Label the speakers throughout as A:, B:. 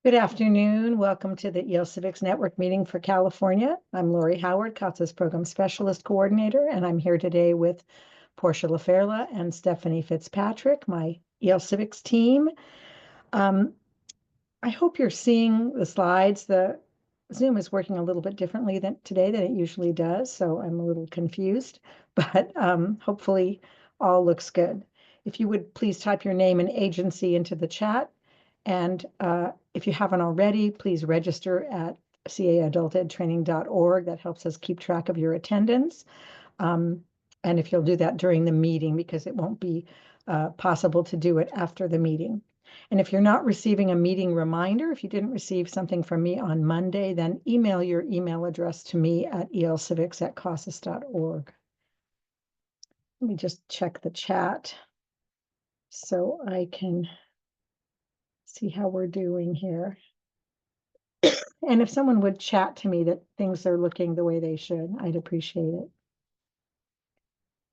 A: Good afternoon. Welcome to the EL Civics Network meeting for California. I'm Lori Howard, CASA's Program Specialist Coordinator, and I'm here today with Portia LaFerla and Stephanie Fitzpatrick, my EL Civics team. I hope you're seeing the slides. The Zoom is working a little bit differently today than it usually does, so I'm a little confused, but hopefully all looks good. If you would please type your name and agency into the chat. And if you haven't already, please register at caadultedtraining.org. That helps us keep track of your attendance. And if you'll do that during the meeting, because it won't be possible to do it after the meeting. And if you're not receiving a meeting reminder, if you didn't receive something from me on Monday, then email your email address to me at elcivics@casas.org. Let me just check the chat so I can see how we're doing here. And if someone would chat to me that things are looking the way they should, I'd appreciate it.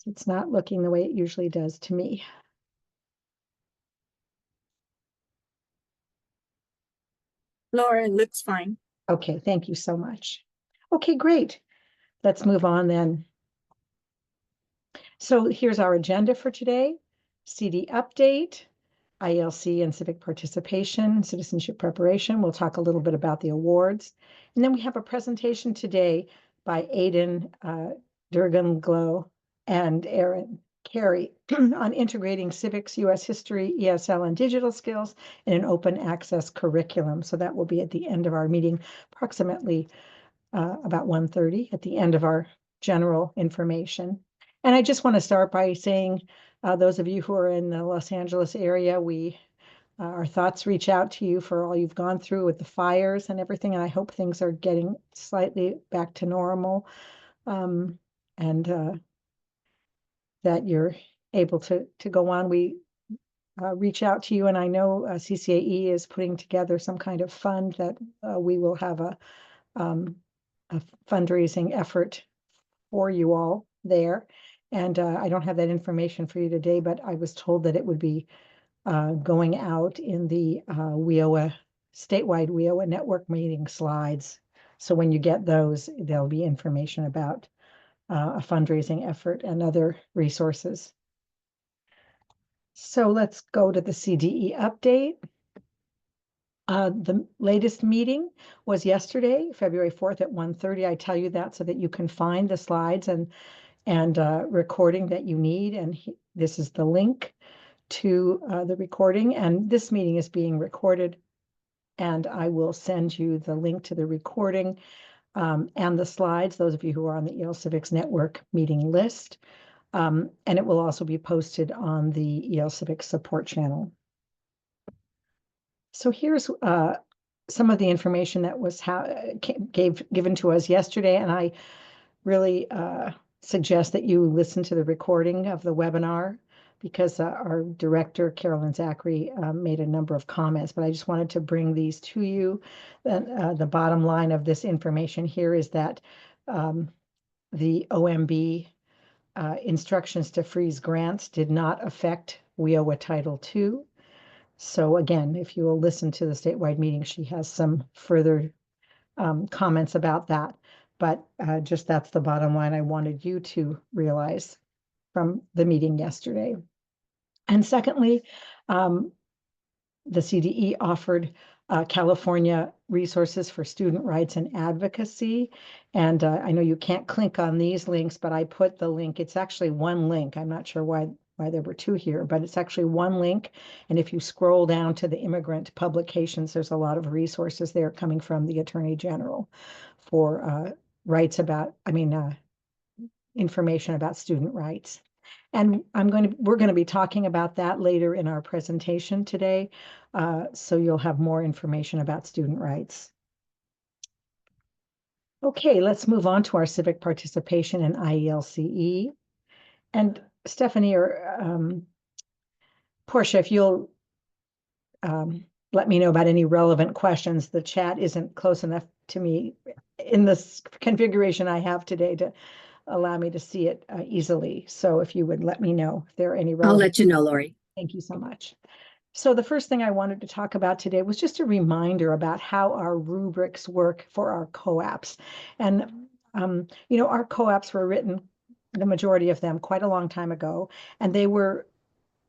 A: It's not looking the way it usually does to me.
B: Laura, it looks fine.
A: Okay, thank you so much. Okay, great. Let's move on then. So here's our agenda for today. CD update, IELCE and civic participation, citizenship preparation. We'll talk a little bit about the awards. And then we have a presentation today by Aidan Durgan-Glow and Aaron Carey on integrating civics, US history, ESL, and digital skills in an open access curriculum. So that will be at the end of our meeting, approximately about 1:30 at the end of our general information. And I just want to start by saying, those of you who are in the Los Angeles area, our thoughts reach out to you for all you've gone through with the fires and everything. And I hope things are getting slightly back to normal, and that you're able to go on. We reach out to you, and I know CCAE is putting together some kind of fund that we will have a fundraising effort for you all there. And I don't have that information for you today, but I was told that it would be going out in the WIOA, statewide WIOA network meeting slides. So when you get those, there'll be information about a fundraising effort and other resources. So let's go to the CDE update. The latest meeting was yesterday, February 4th at 1:30. I tell you that so that you can find the slides and recording that you need. And this is the link to the recording. And this meeting is being recorded. And I will send you the link to the recording and the slides, those of you who are on the EL Civics Network meeting list. And it will also be posted on the EL Civics support channel. So here's some of the information that was given to us yesterday, and I really suggest that you listen to the recording of the webinar, because our director, Carolyn Zachary, made a number of comments, but I just wanted to bring these to you. The bottom line of this information here is that the OMB instructions to freeze grants did not affect WIOA Title II. So again, if you will listen to the statewide meeting, she has some further comments about that. But just that's the bottom line I wanted you to realize from the meeting yesterday. And secondly, the CDE offered California resources for student rights and advocacy. And I know you can't click on these links, but I put the link. It's actually one link. I'm not sure why there were two here, but it's actually one link. And if you scroll down to the immigrant publications, there's a lot of resources there coming from the Attorney General for information about student rights. And we're going to be talking about that later in our presentation today. So you'll have more information about student rights. Okay, let's move on to our civic participation in IELCE. And Stephanie or Portia, if you'll let me know about any relevant questions. The chat isn't close enough to me in this configuration I have today to allow me to see it easily. So if you would let me know if there are any relevant.
B: I'll let you know, Lori.
A: Thank you so much. So the first thing I wanted to talk about today was just a reminder about how our rubrics work for our co-aps. And, our co-aps were written, the majority of them, quite a long time ago, and they were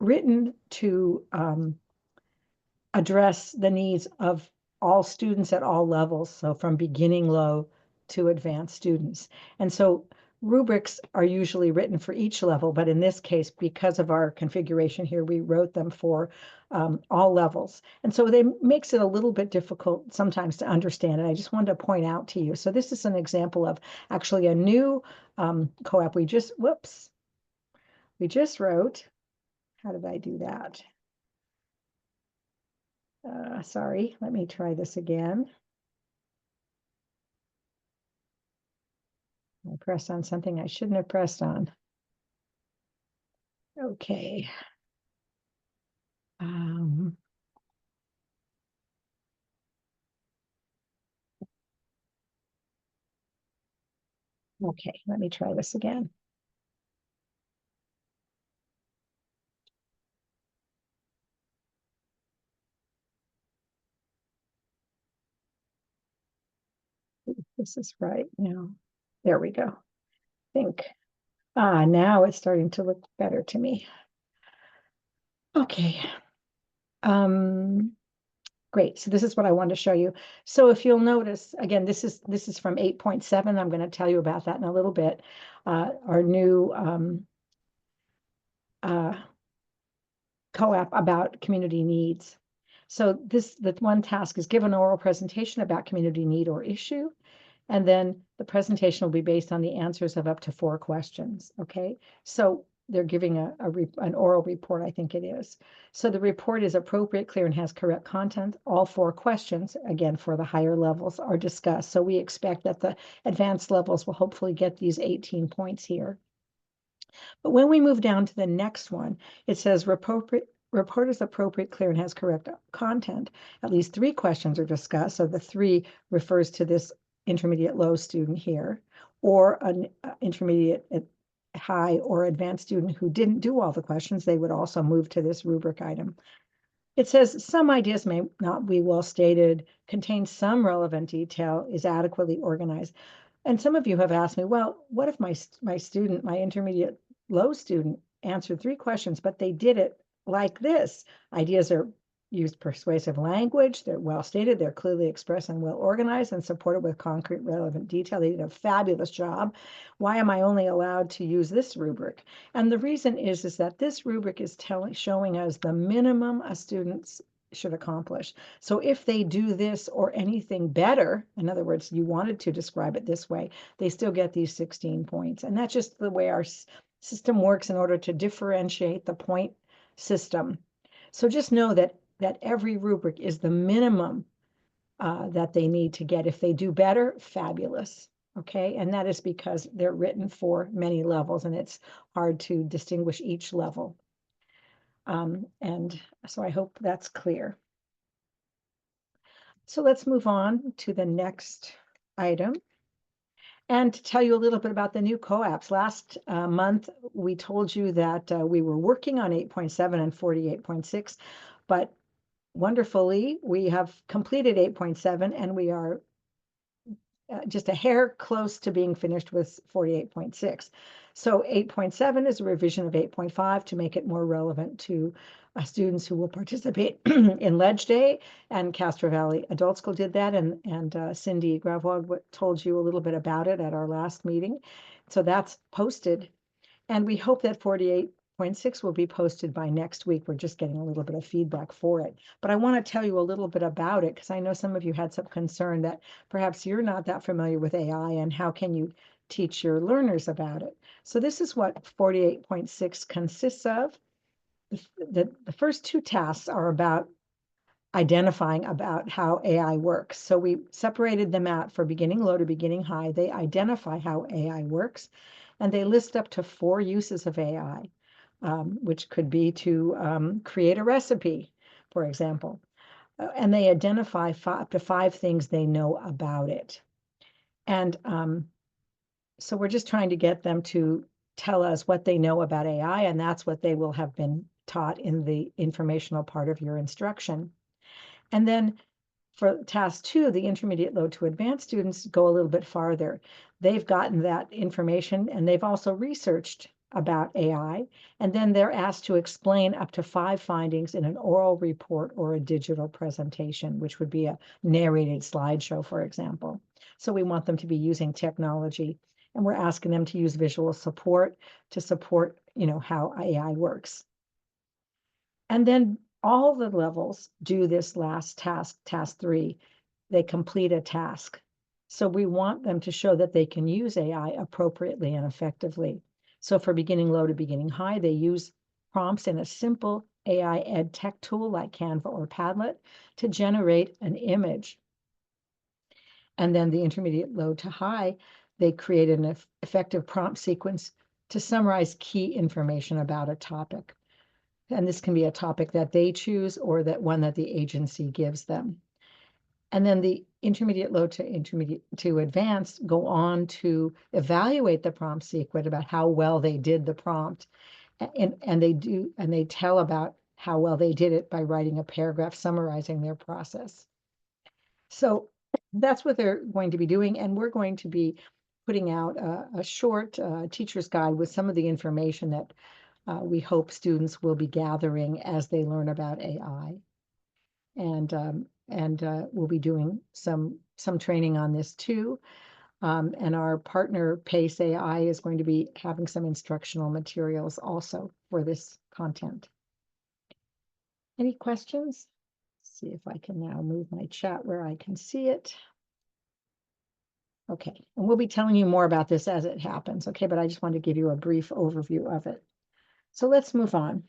A: written to address the needs of all students at all levels, so from beginning low to advanced students. And so rubrics are usually written for each level, but in this case, because of our configuration here, we wrote them for all levels. And so they makes it a little bit difficult sometimes to understand. And I just wanted to point out to you. So this is an example of actually a new co-op we just wrote. How did I do that? Sorry, let me try this again. I pressed on something I shouldn't have pressed on. Okay. Okay, let me try this again. This is right now. There we go. I think. Now it's starting to look better to me. Okay. Great. So this is what I wanted to show you. So if you'll notice, again, this is from 8.7. I'm going to tell you about that in a little bit. Our new co-op about community needs. So the one task is give an oral presentation about community need or issue. And then the presentation will be based on the answers of up to 4 questions. Okay. So they're giving an oral report, I think it is. So the report is appropriate, clear, and has correct content. All 4 questions, again, for the higher levels are discussed. So we expect that the advanced levels will hopefully get these 18 points here. But when we move down to the next one, it says report is appropriate, clear, and has correct content. At least 3 questions are discussed. So the 3 refers to this intermediate low student here, or an intermediate high or advanced student who didn't do all the questions. They would also move to this rubric item. It says some ideas may not be well stated, contain some relevant detail, is adequately organized. And some of you have asked me, well, what if my student, my intermediate low student, answered 3 questions, but they did it like this? Ideas are used persuasive language, they're well stated, they're clearly expressed and well organized and supported with concrete relevant detail. They did a fabulous job. Why am I only allowed to use this rubric? And the reason is that this rubric is showing us the minimum a student's should accomplish. So if they do this or anything better, in other words, you wanted to describe it this way, they still get these 16 points. And that's just the way our system works in order to differentiate the point system. So just know that every rubric is the minimum that they need to get. If they do better, fabulous. Okay, and that is because they're written for many levels and it's hard to distinguish each level. And so I hope that's clear. So let's move on to the next item. And to tell you a little bit about the new co-ops. Last month, we told you that we were working on 8.7 and 48.6, but wonderfully, we have completed 8.7 and we are just a hair close to being finished with 48.6. So 8.7 is a revision of 8.5 to make it more relevant to students who will participate in Ledge Day, and Castro Valley Adult School did that, and Cindy Gravog told you a little bit about it at our last meeting. So that's posted, and we hope that 48.6 will be posted by next week. We're just getting a little bit of feedback for it. But I want to tell you a little bit about it because I know some of you had some concern that perhaps you're not that familiar with AI and how can you teach your learners about it. So this is what 48.6 consists of. The first 2 tasks are about identifying about how AI works. So we separated them out for beginning low to beginning high. They identify how AI works, and they list up to 4 uses of AI, which could be to create a recipe, for example. And they identify up to 5 things they know about it. And so we're just trying to get them to tell us what they know about AI, and that's what they will have been taught in the informational part of your instruction. And then for task 2, the intermediate low to advanced students go a little bit farther. They've gotten that information and they've also researched about AI, and then they're asked to explain up to 5 findings in an oral report or a digital presentation, which would be a narrated slideshow, for example. So we want them to be using technology, and we're asking them to use visual support to support, how AI works. And then all the levels do this last task, task 3. They complete a task. So we want them to show that they can use AI appropriately and effectively. So for beginning low to beginning high, they use prompts in a simple AI ed tech tool like Canva or Padlet to generate an image. And then the intermediate low to high, they create an effective prompt sequence to summarize key information about a topic. And this can be a topic that they choose or that one that the agency gives them. And then the intermediate low to advanced go on to evaluate the prompt sequence about how well they did the prompt. And they tell about how well they did it by writing a paragraph summarizing their process. So that's what they're going to be doing. And we're going to be putting out a short teacher's guide with some of the information that we hope students will be gathering as they learn about AI. And we'll be doing some training on this too. And our partner Pace AI is going to be having some instructional materials also for this content. Any questions? Let's see if I can now move my chat where I can see it. Okay, and we'll be telling you more about this as it happens, okay? But I just want to give you a brief overview of it. So let's move on.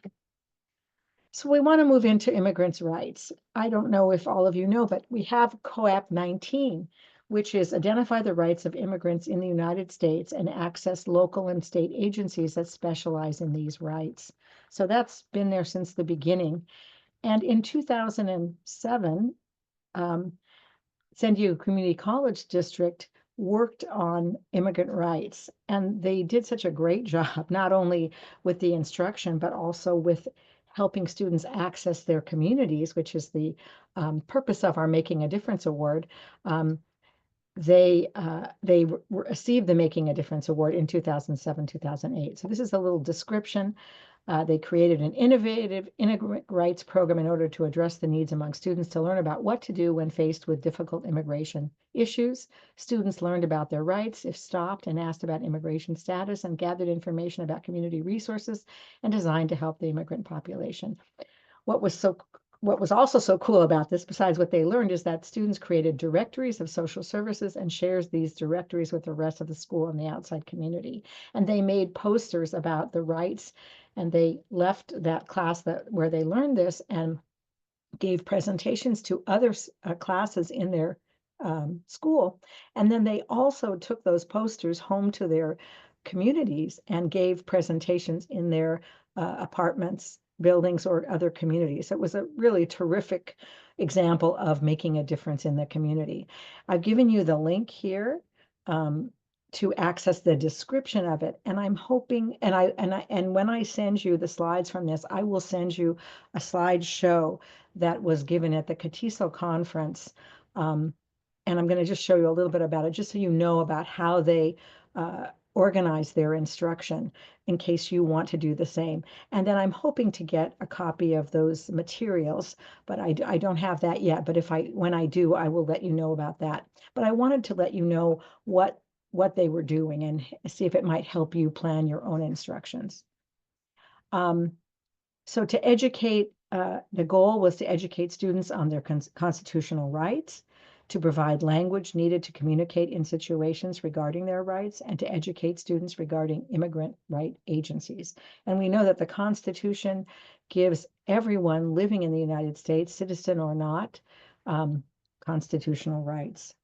A: So we want to move into immigrants' rights. I don't know if all of you know, but we have COAP 19, which is identify the rights of immigrants in the United States and access local and state agencies that specialize in these rights. So that's been there since the beginning. And in 2007, San Diego Community College District worked on immigrant rights, and they did such a great job, not only with the instruction, but also with helping students access their communities, which is the purpose of our Making a Difference Award. They received the Making a Difference Award in 2007, 2008. So this is a little description. They created an innovative immigrant rights program in order to address the needs among students to learn about what to do when faced with difficult immigration issues. Students learned about their rights if stopped and asked about immigration status and gathered information about community resources and designed to help the immigrant population. What was also so cool about this, besides what they learned, is that students created directories of social services and shares these directories with the rest of the school and the outside community. And they made posters about the rights, and they left that class where they learned this and gave presentations to other classes in their school. And then they also took those posters home to their communities and gave presentations in their apartments, buildings, or other communities. It was a really terrific example of making a difference in the community. I've given you the link here to access the description of it, and I'm hoping, and when I send you the slides from this, I will send you a slideshow that was given at the CATISO conference, and I'm going to just show you a little bit about it, just so you know about how they organize their instruction in case you want to do the same. And then I'm hoping to get a copy of those materials, but I don't have that yet. But when I do, I will let you know about that. But I wanted to let you know what they were doing and see if it might help you plan your own instructions. So to educate, the goal was to educate students on their constitutional rights, to provide language needed to communicate in situations regarding their rights, and to educate students regarding immigrant right agencies. And we know that the Constitution gives everyone living in the United States, citizen or not, constitutional rights.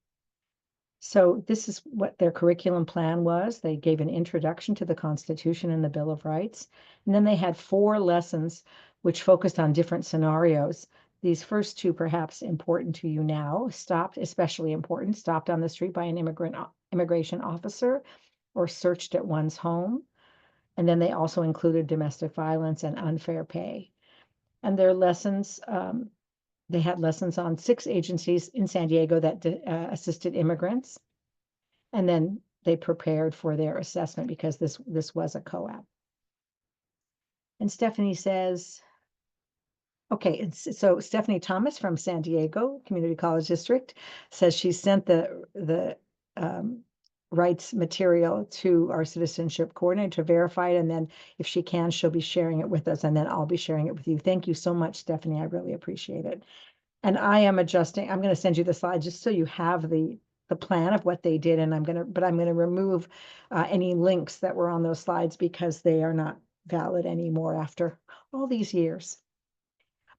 A: So this is what their curriculum plan was. They gave an introduction to the Constitution and the Bill of Rights. And then they had 4 lessons which focused on different scenarios. These first 2, perhaps important to you now, especially important, stopped on the street by an immigration officer or searched at one's home. And then they also included domestic violence and unfair pay. And their lessons, they had lessons on 6 agencies in San Diego that assisted immigrants. And then they prepared for their assessment because this was a co-op. And Stephanie says, okay, so Stephanie Thomas from San Diego Community College District says she sent the rights material to our citizenship coordinator to verify it, and then if she can, she'll be sharing it with us, and then I'll be sharing it with you. Thank you so much, Stephanie. I really appreciate it. And I am adjusting. I'm going to send you the slide just so you have the plan of what they did, and I'm going to remove any links that were on those slides because they are not valid anymore after all these years.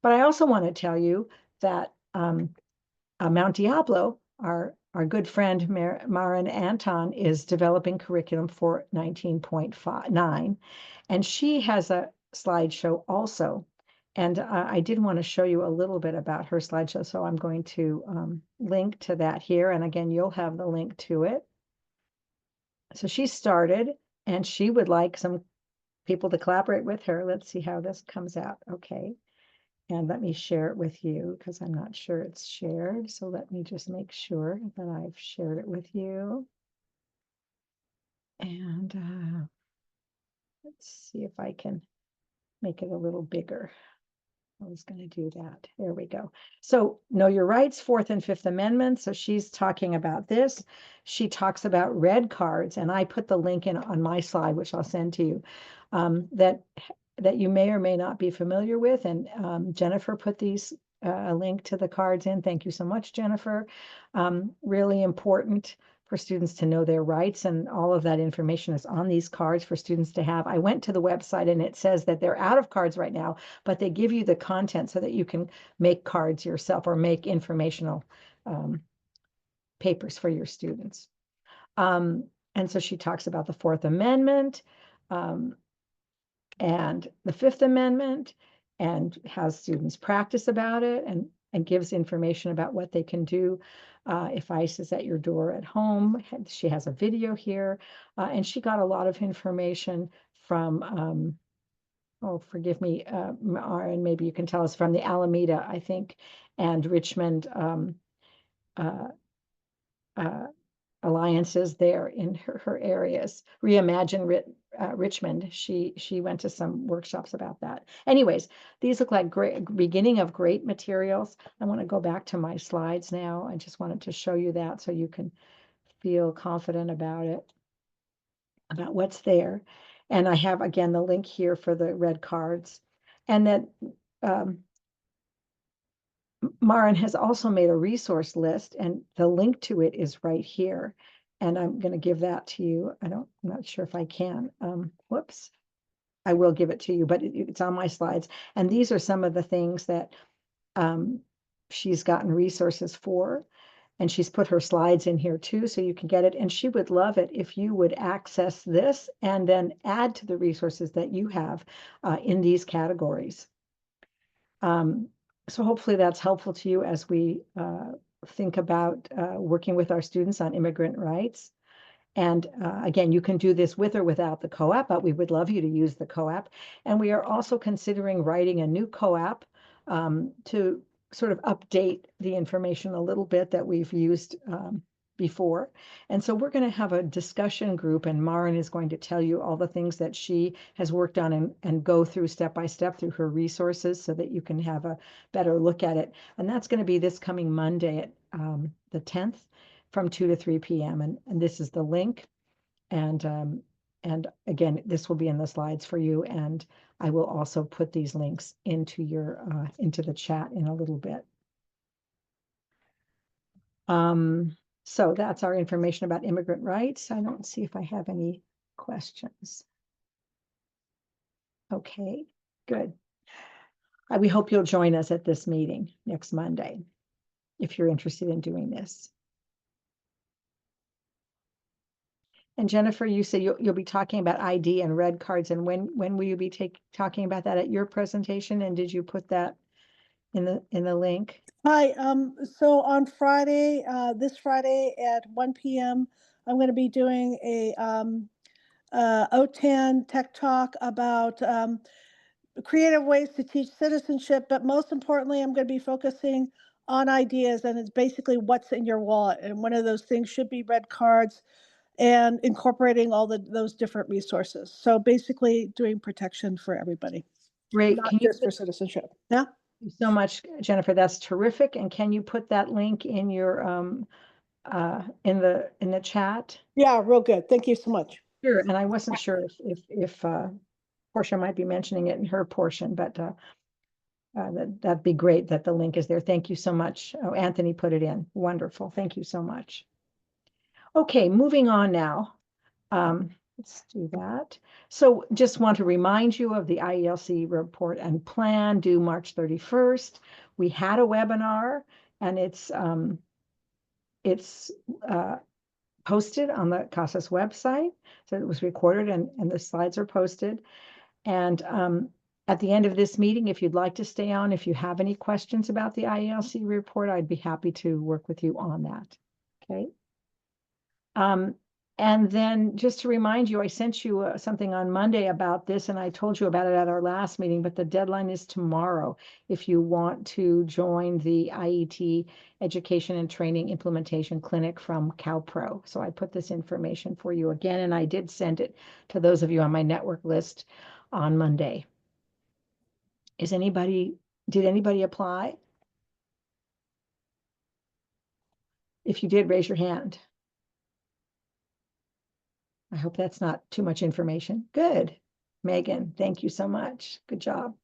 A: But I also want to tell you that Mount Diablo, our good friend Maren Anton, is developing curriculum for 19.9, and she has a slideshow also. And I did want to show you a little bit about her slideshow, so I'm going to link to that here. And again, you'll have the link to it. So she started, and she would like some people to collaborate with her. Let's see how this comes out. Okay. And let me share it with you because I'm not sure it's shared. So let me just make sure that I've shared it with you. And let's see if I can make it a little bigger. I was going to do that. There we go. So know your rights, 4th and 5th Amendments. So she's talking about this. She talks about red cards, and I put the link in on my slide, which I'll send to you, that you may or may not be familiar with. And Jennifer put these a link to the cards in. Thank you so much, Jennifer. Really important for students to know their rights, and all of that information is on these cards for students to have. I went to the website and it says that they're out of cards right now, but they give you the content so that you can make cards yourself or make informational papers for your students. And so she talks about the 4th Amendment and the 5th Amendment, and has students practice about it, and gives information about what they can do if ICE is at your door at home. She has a video here, and she got a lot of information from, oh, forgive me, and maybe you can tell us, from the Alameda, I think, and Richmond alliances there in her areas. Reimagine Richmond. She went to some workshops about that. Anyways, these look like great beginning of great materials. I want to go back to my slides now. I just wanted to show you that so you can feel confident about it, about what's there. And I have, again, the link here for the red cards. And then Maren has also made a resource list, and the link to it is right here. And I'm going to give that to you. I'm not sure if I can. Whoops. I will give it to you, but it's on my slides. And these are some of the things that she's gotten resources for. And she's put her slides in here too, so you can get it. And she would love it if you would access this and then add to the resources that you have in these categories. So hopefully that's helpful to you as we think about working with our students on immigrant rights. And again, you can do this with or without the co-op, but we would love you to use the co-op. And we are also considering writing a new co-op to sort of update the information a little bit that we've used before. And so we're going to have a discussion group, and Maren is going to tell you all the things that she has worked on and go through step by step through her resources so that you can have a better look at it. And that's going to be this coming Monday at the 10th from 2 to 3 p.m. And this is the link. And again, this will be in the slides for you. And I will also put these links into into the chat in a little bit. So that's our information about immigrant rights. I don't see if I have any questions. Okay, good. We hope you'll join us at this meeting next Monday if you're interested in doing this. And Jennifer, you said you'll be talking about ID and red cards, and when will you be talking about that at your presentation? And did you put that in the link?
C: Hi, so on Friday, this Friday at 1 p.m., I'm going to be doing OTAN Tech Talk about creative ways to teach citizenship, but most importantly, I'm going to be focusing on ideas, and it's basically what's in your wallet. And one of those things should be red cards and incorporating all those different resources. So basically doing protection for everybody,
A: Great.
C: not
A: Can you
C: just for citizenship. Yeah.
A: Thank you so much, Jennifer. That's terrific. And can you put that link in your in the chat?
C: Yeah, real good. Thank you so much.
A: Sure. And I wasn't sure if Portia might be mentioning it in her portion, but that'd be great that the link is there. Thank you so much. Oh, Anthony put it in. Wonderful. Thank you so much. Okay, moving on now. Let's do that. So just want to remind you of the IELCE report and plan due March 31st. We had a webinar, and it's posted on the CASAS website. So it was recorded, and the slides are posted. And at the end of this meeting, if you'd like to stay on, if you have any questions about the IELCE report, I'd be happy to work with you on that. Okay. And then just to remind you, I sent you something on Monday about this, and I told you about it at our last meeting, but the deadline is tomorrow if you want to join the IET Education and Training Implementation Clinic from CalPro. So I put this information for you again, and I did send it to those of you on my network list on Monday. Did anybody apply? If you did, raise your hand. I hope that's not too much information. Good. Megan, thank you so much. Good job.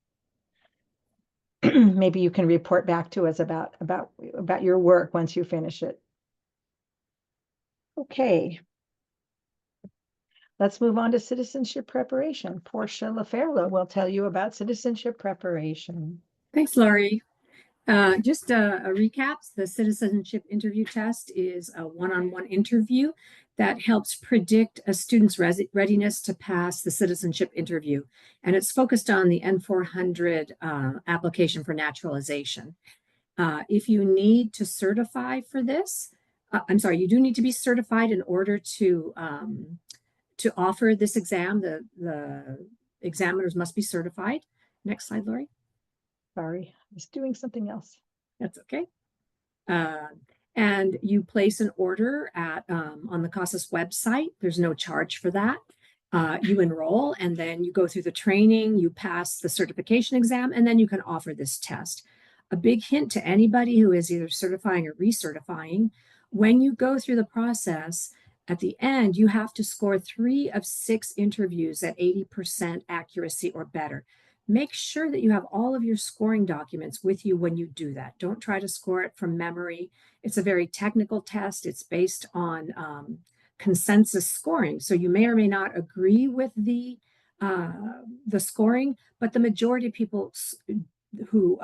A: Maybe you can report back to us about your work once you finish it. Okay. Let's move on to citizenship preparation. Portia LaFerla will tell you about citizenship preparation.
D: Thanks, Laurie. Just a recap, the citizenship interview test is a one-on-one interview that helps predict a student's readiness to pass the citizenship interview. And it's focused on the N400 application for naturalization. If you need to certify for this, you do need to be certified in order to offer this exam. The examiners must be certified. Next slide, Laurie.
A: Sorry, I was doing something else.
D: That's okay. And you place an order at on the CASAS website. There's no charge for that. You enroll, and then you go through the training, you pass the certification exam, and then you can offer this test. A big hint to anybody who is either certifying or recertifying, when you go through the process, at the end, you have to score 3 of 6 interviews at 80% accuracy or better. Make sure that you have all of your scoring documents with you when you do that. Don't try to score it from memory. It's a very technical test. It's based on consensus scoring. So you may or may not agree with the scoring, but the majority of people who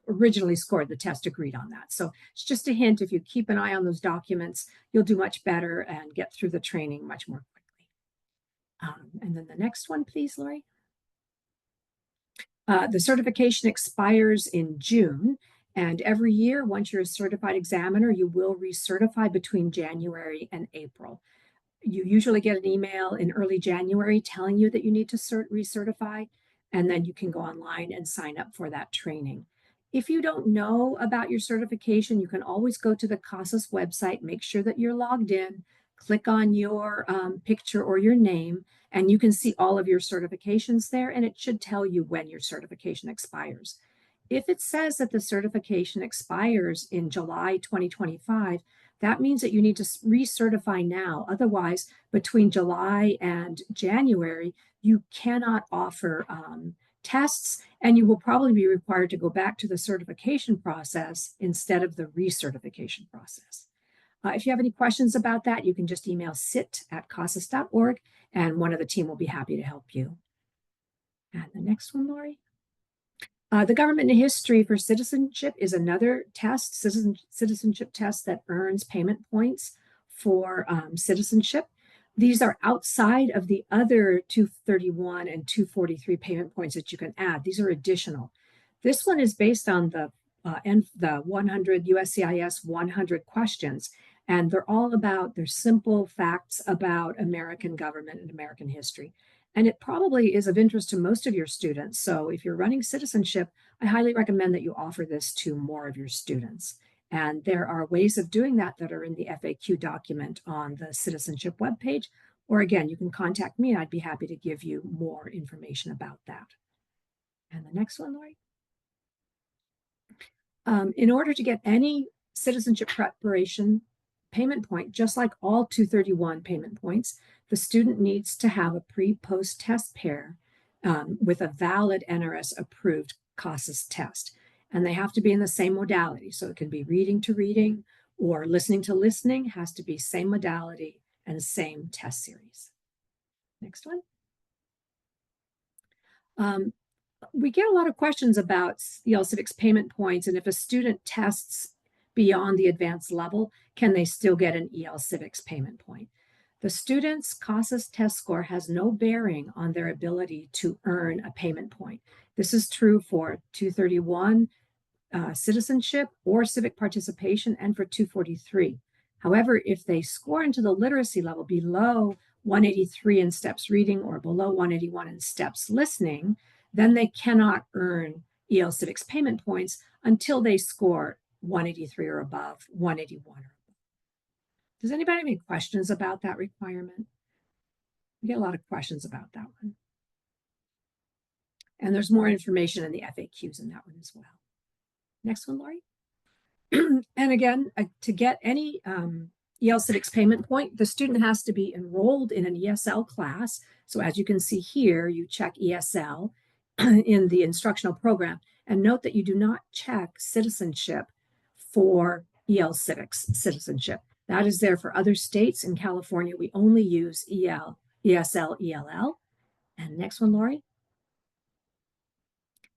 D: originally scored the test agreed on that. So it's just a hint. If you keep an eye on those documents, you'll do much better and get through the training much more quickly. And then the next one, please, Laurie. The certification expires in June, and every year, once you're a certified examiner, you will recertify between January and April. You usually get an email in early January telling you that you need to recertify, and then you can go online and sign up for that training. If you don't know about your certification, you can always go to the CASAS website, make sure that you're logged in, click on your picture or your name, and you can see all of your certifications there, and it should tell you when your certification expires. If it says that the certification expires in July 2025, that means that you need to recertify now. Otherwise, between July and January, you cannot offer tests, and you will probably be required to go back to the certification process instead of the recertification process. If you have any questions about that, you can just email sit@casas.org, and one of the team will be happy to help you. And the next one, Laurie. The government and history for citizenship is another test, citizenship test that earns payment points for citizenship. These are outside of the other 231 and 243 payment points that you can add. These are additional. This one is based on the 100 USCIS 100 questions. And they're simple facts about American government and American history. And it probably is of interest to most of your students. So if you're running citizenship, I highly recommend that you offer this to more of your students. And there are ways of doing that that are in the FAQ document on the citizenship webpage. Or again, you can contact me and I'd be happy to give you more information about that. And the next one, Lori. In order to get any citizenship preparation payment point, just like all 231 payment points, the student needs to have a pre-post test pair with a valid NRS approved CASAS test. And they have to be in the same modality. So it can be reading to reading or listening to listening, has to be same modality and same test series. Next one. We get a lot of questions about EL Civics payment points, and if a student tests beyond the advanced level, can they still get an EL Civics payment point? The student's CASAS test score has no bearing on their ability to earn a payment point. This is true for 231 citizenship or civic participation and for 243. However, if they score into the literacy level below 183 in steps reading or below 181 in steps listening, then they cannot earn EL Civics payment points until they score 183 or above, 181 or above. Does anybody have any questions about that requirement? We get a lot of questions about that one. And there's more information in the FAQs in that one as well. Next one, Lori. And again, to get any EL Civics payment point, the student has to be enrolled in an ESL class. So as you can see here, you check ESL in the instructional program. And note that you do not check citizenship for EL Civics citizenship. That is there for other states. In California, we only use ESL, ELL. And next one, Lori.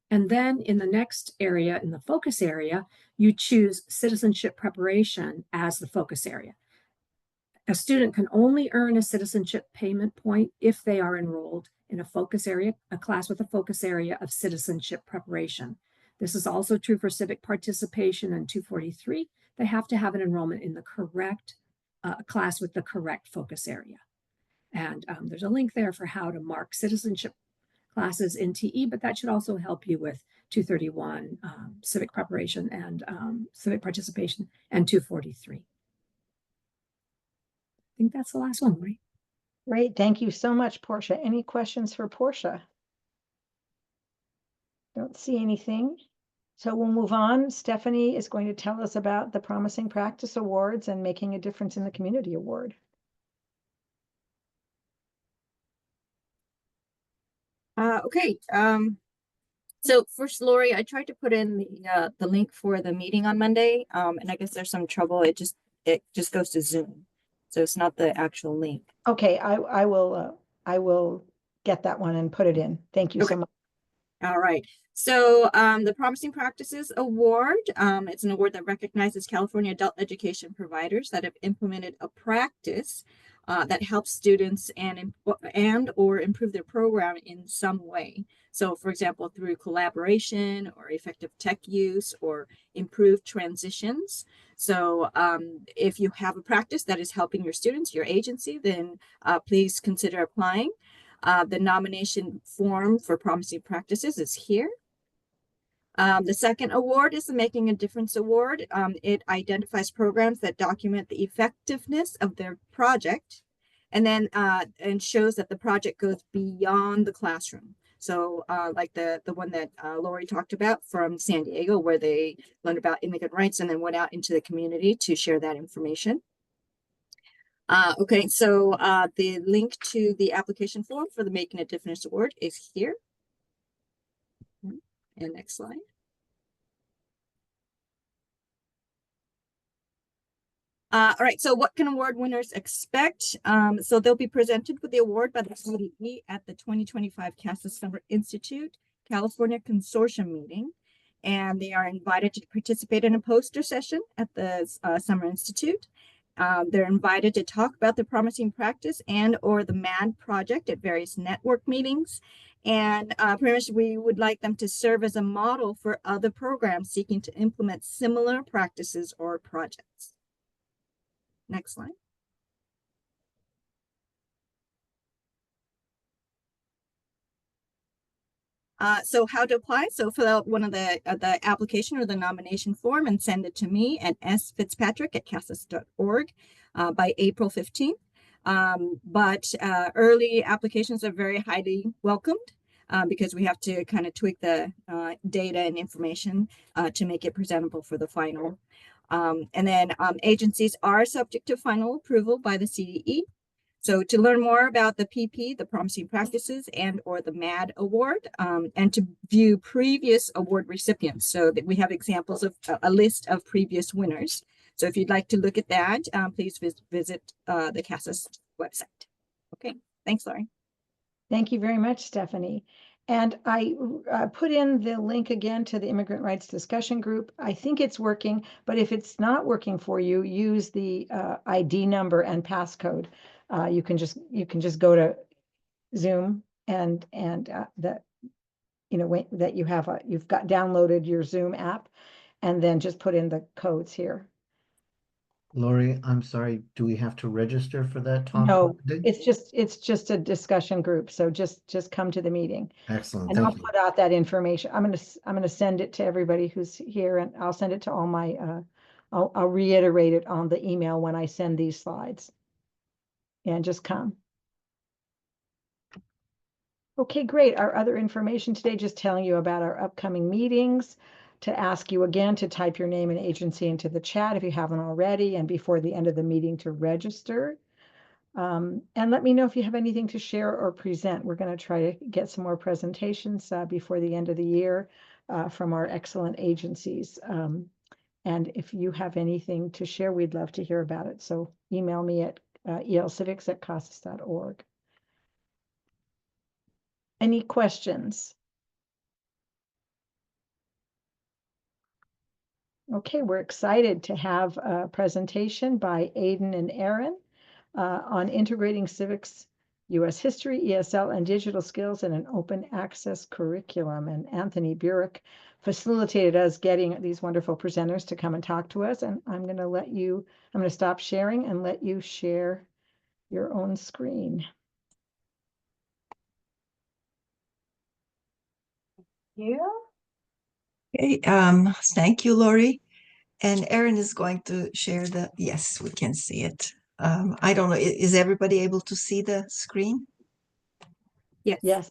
D: And then in the next area, in the focus area, you choose citizenship preparation as the focus area. A student can only earn a citizenship payment point if they are enrolled in a focus area, a class with a focus area of citizenship preparation. This is also true for civic participation and 243. They have to have an enrollment in the correct class with the correct focus area. And there's a link there for how to mark citizenship classes in TE, but that should also help you with 231 civic preparation and civic participation and 243. I think that's the last one, right?
A: Great, thank you so much, Portia. Any questions for Portia? Don't see anything. So we'll move on. Stephanie is going to tell us about the Promising Practice Awards and Making a Difference in the Community Award.
B: Okay. So first, Lori, I tried to put in the link for the meeting on Monday, and I guess there's some trouble. It just goes to Zoom, so it's not the actual link.
A: Okay, I will get that one and put it in. Thank you so much.
B: All right. So the Promising Practices Award, it's an award that recognizes California adult education providers that have implemented a practice that helps students and or improve their program in some way. So for example, through collaboration or effective tech use or improved transitions. So if you have a practice that is helping your students, your agency, then please consider applying. The nomination form for Promising Practices is here. The second award is the Making a Difference Award. It identifies programs that document the effectiveness of their project and then and shows that the project goes beyond the classroom. So like the one that Lori talked about from San Diego, where they learned about immigrant rights and then went out into the community to share that information. Okay, so the link to the application form for the Making a Difference Award is here. And next slide. All right, so what can award winners expect? So they'll be presented with the award by the CDE at the 2025 CASAS Summer Institute California Consortium meeting. And they are invited to participate in a poster session at the Summer Institute. They're invited to talk about the Promising Practice and or the MAD project at various network meetings. And pretty much we would like them to serve as a model for other programs seeking to implement similar practices or projects. Next slide. So how to apply? So fill out one of the application or the nomination form and send it to me at sfitzpatrick@casas.org by April 15th. But early applications are very highly welcomed because we have to kind of tweak the data and information to make it presentable for the final. And then agencies are subject to final approval by the CDE. So to learn more about the PP, the Promising Practices, and or the MAD Award, and to view previous award recipients, so that we have examples of a list of previous winners. So if you'd like to look at that, please visit the CASAS website. Okay, thanks, Laurie.
A: Thank you very much, Stephanie. And I put in the link again to the Immigrant Rights Discussion Group. I think it's working, but if it's not working for you, use the ID number and passcode. You can just go to Zoom and that that you've got downloaded your Zoom app, and then just put in the codes here.
E: Laurie, I'm sorry, do we have to register for that talk?
A: No, it's just a discussion group. So just come to the meeting.
E: Excellent.
A: And I'll
E: Thank you.
A: put out that information. I'm gonna send it to everybody who's here, and I'll send it to all my I'll reiterate it on the email when I send these slides. And just come. Okay, great. Our other information today, just telling you about our upcoming meetings, to ask you again to type your name and agency into the chat if you haven't already, and before the end of the meeting to register. And let me know if you have anything to share or present. We're going to try to get some more presentations before the end of the year from our excellent agencies. And if you have anything to share, we'd love to hear about it. So email me at elcivics@casas.org. Any questions? Okay, we're excited to have a presentation by Aidan and Aaron on integrating civics, U.S. history, ESL, and digital skills in an open access curriculum. And Anthony Burek facilitated us getting these wonderful presenters to come and talk to us. And I'm going to stop sharing and let you share your own screen.
F: Okay, thank you, Laurie. And Erin is going to share yes, we can see it. I don't know, is everybody able to see the screen?
B: Yes.
A: Yes.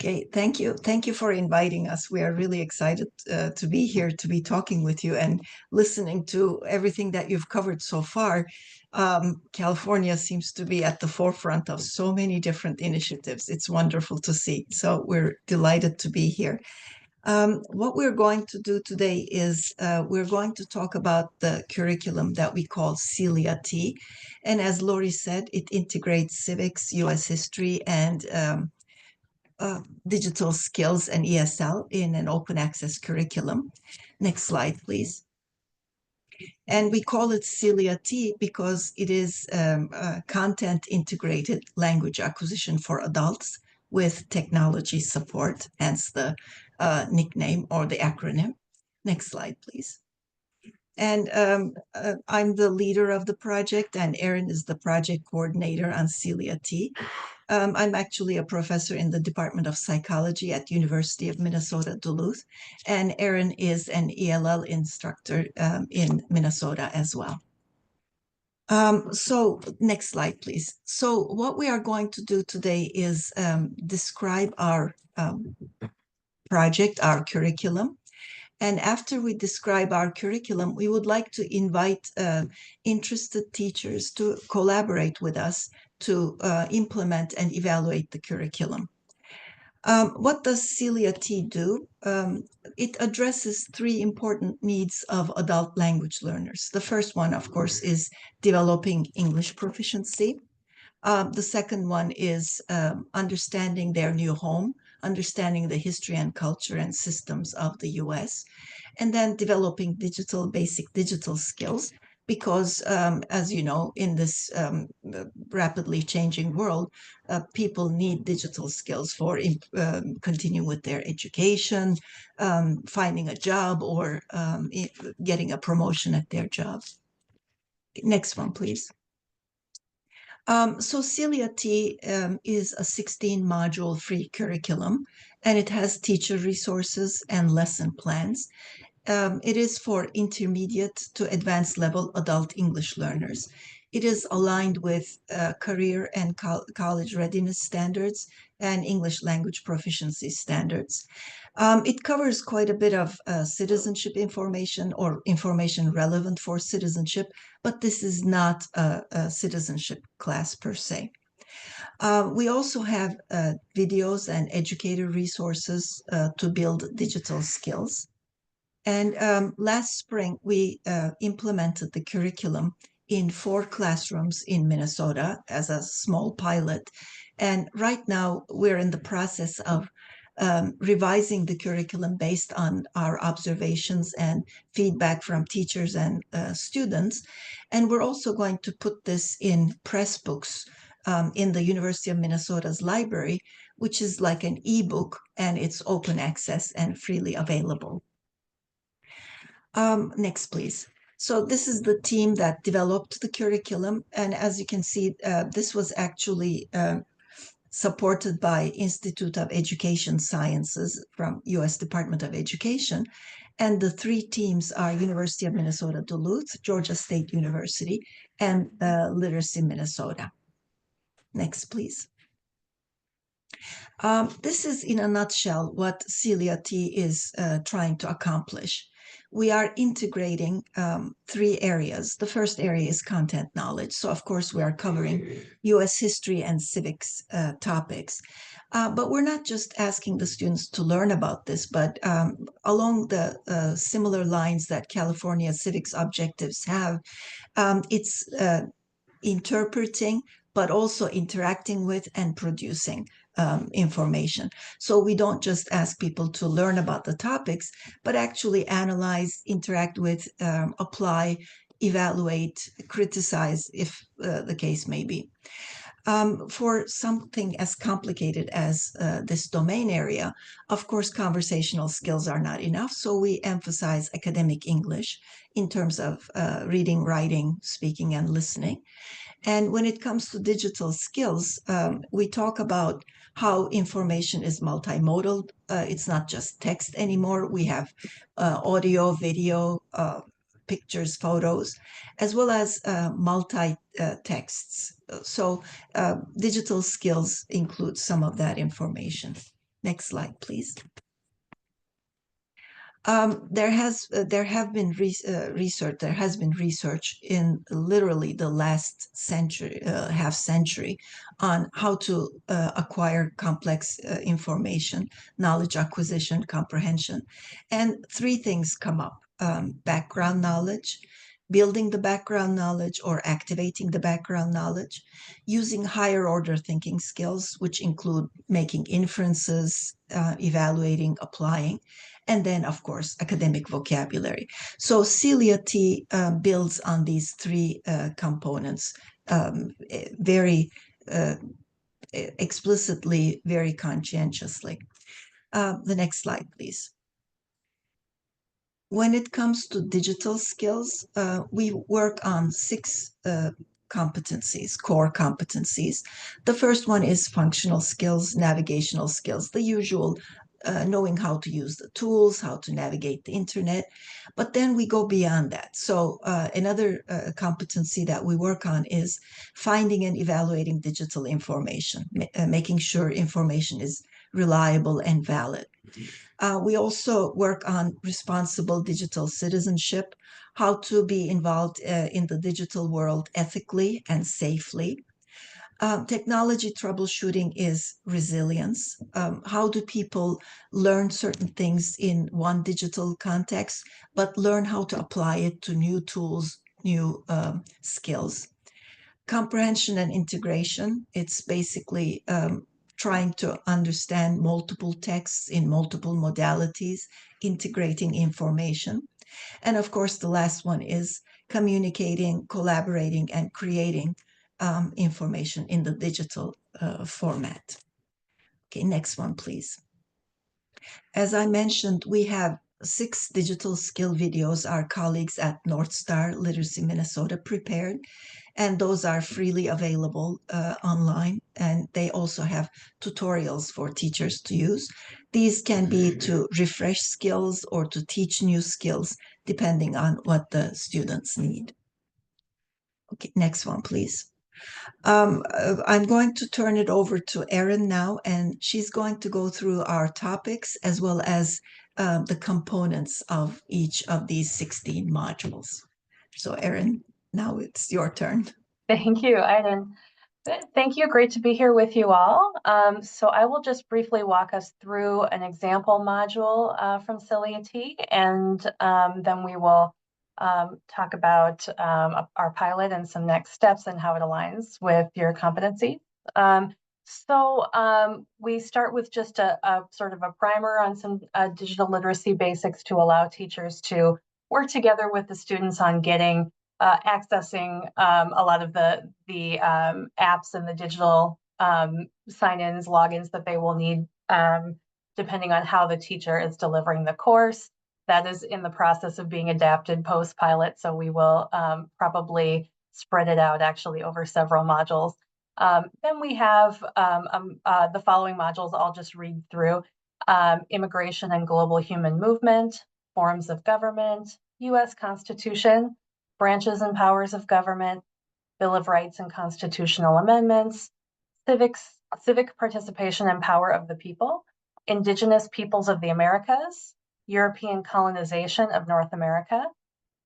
F: Okay, thank you. Thank you for inviting us. We are really excited to be here, to be talking with you and listening to everything that you've covered so far. California seems to be at the forefront of so many different initiatives. It's wonderful to see. So we're delighted to be here. What we're going to do today is we're going to talk about the curriculum that we call CELIA-T. And as Laurie said, it integrates civics, U.S. history, and digital skills and ESL in an open access curriculum. Next slide, please. And we call it CELIA-T because it is content integrated language acquisition for adults with technology support, hence the nickname or the acronym. Next slide, please. And I'm the leader of the project, and Erin is the project coordinator on CELIA-T. I'm actually a professor in the Department of Psychology at University of Minnesota, Duluth, and Erin is an ELL instructor in Minnesota as well. So next slide, please. So what we are going to do today is describe our project, our curriculum. And after we describe our curriculum, we would like to invite interested teachers to collaborate with us to implement and evaluate the curriculum. What does CELIA-T do? It addresses three important needs of adult language learners. The first one, of course, is developing English proficiency. The second one is understanding their new home, understanding the history and culture and systems of the US, and then developing basic digital skills, because as you know, in this rapidly changing world, people need digital skills for continuing with their education, finding a job, or getting a promotion at their job. Next one, please. So CELIA-T is a 16-module free curriculum, and it has teacher resources and lesson plans. It is for intermediate to advanced level adult English learners. It is aligned with career and college readiness standards and English language proficiency standards. It covers quite a bit of citizenship information or information relevant for citizenship, but this is not a citizenship class per se. We also have videos and educator resources to build digital skills. And last spring, we implemented the curriculum in 4 classrooms in Minnesota as a small pilot. And right now, we're in the process of revising the curriculum based on our observations and feedback from teachers and students. And we're also going to put this in press books in the University of Minnesota's library, which is like an ebook, and it's open access and freely available. Next, please. So this is the team that developed the curriculum. And as you can see, this was actually supported by Institute of Education Sciences from U.S. Department of Education. And the 3 teams are University of Minnesota Duluth, Georgia State University, and Literacy Minnesota. Next, please. This is in a nutshell what CELIA-T is trying to accomplish. We are integrating 3 areas. The first area is content knowledge. So, of course, we are covering U.S. history and civics topics. But we're not just asking the students to learn about this, but along the similar lines that California civics objectives have, it's interpreting, but also interacting with and producing information. So we don't just ask people to learn about the topics, but actually analyze, interact with, apply, evaluate, criticize, if the case may be. For something as complicated as this domain area, of course, conversational skills are not enough. So we emphasize academic English in terms of reading, writing, speaking, and listening. And when it comes to digital skills, we talk about how information is multimodal. It's not just text anymore. We have audio, video, pictures, photos, as well as multi-texts. So digital skills include some of that information. Next slide, please. There has been research in literally the last century, half century, on how to acquire complex information, knowledge acquisition, comprehension, and 3 things come up: background knowledge, building the background knowledge or activating the background knowledge, using higher order thinking skills, which include making inferences, evaluating, applying, and then, of course, academic vocabulary. So CELIA-T builds on these 3 components very explicitly, very conscientiously. The next slide, please. When it comes to digital skills, we work on 6 competencies, core competencies. The first one is functional skills, navigational skills, the usual, knowing how to use the tools, how to navigate the internet. But then we go beyond that. So another competency that we work on is finding and evaluating digital information, making sure information is reliable and valid. We also work on responsible digital citizenship, how to be involved in the digital world ethically and safely. Technology troubleshooting is resilience. How do people learn certain things in one digital context, but learn how to apply it to new tools, new skills? Comprehension and integration, it's basically trying to understand multiple texts in multiple modalities, integrating information. And of course, the last one is communicating, collaborating, and creating information in the digital format. Okay, next one, please. As I mentioned, we have 6 digital skill videos our colleagues at North Star Literacy Minnesota prepared, and those are freely available online, and they also have tutorials for teachers to use. These can be to refresh skills or to teach new skills, depending on what the students need. Okay, next one, please. I'm going to turn it over to Erin now, and she's going to go through our topics as well as the components of each of these 16 modules. So Erin, now it's your turn.
G: Thank you, Aiden. Thank you. Great to be here with you all. So I will just briefly walk us through an example module from CILIA-T, and then we will talk about our pilot and some next steps and how it aligns with your competency. We start with just a sort of a primer on some digital literacy basics to allow teachers to work together with the students on getting accessing a lot of the apps and the digital sign-ins, logins that they will need depending on how the teacher is delivering the course. That is in the process of being adapted post-pilot, so we will probably spread it out actually over several modules. Then we have the following modules I'll just read through. Immigration and global human movement, forms of government, U.S. Constitution, branches and powers of government, Bill of Rights and constitutional amendments, civic participation and power of the people, indigenous peoples of the Americas, European colonization of North America,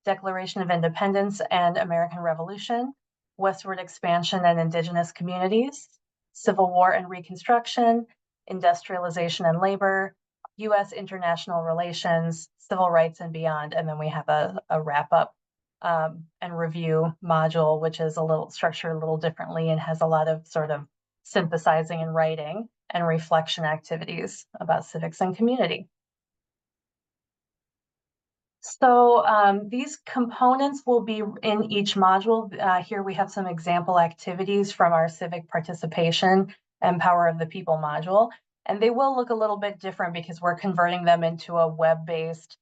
G: Declaration of Independence and American Revolution, westward expansion and indigenous communities, Civil War and Reconstruction, industrialization and labor, U.S. international relations, civil rights and beyond. And then we have a wrap-up and review module, which is a little structured a little differently and has a lot of sort of synthesizing and writing and reflection activities about civics and community. So these components will be in each module. Here we have some example activities from our civic participation and power of the people module. And they will look a little bit different because we're converting them into a web-based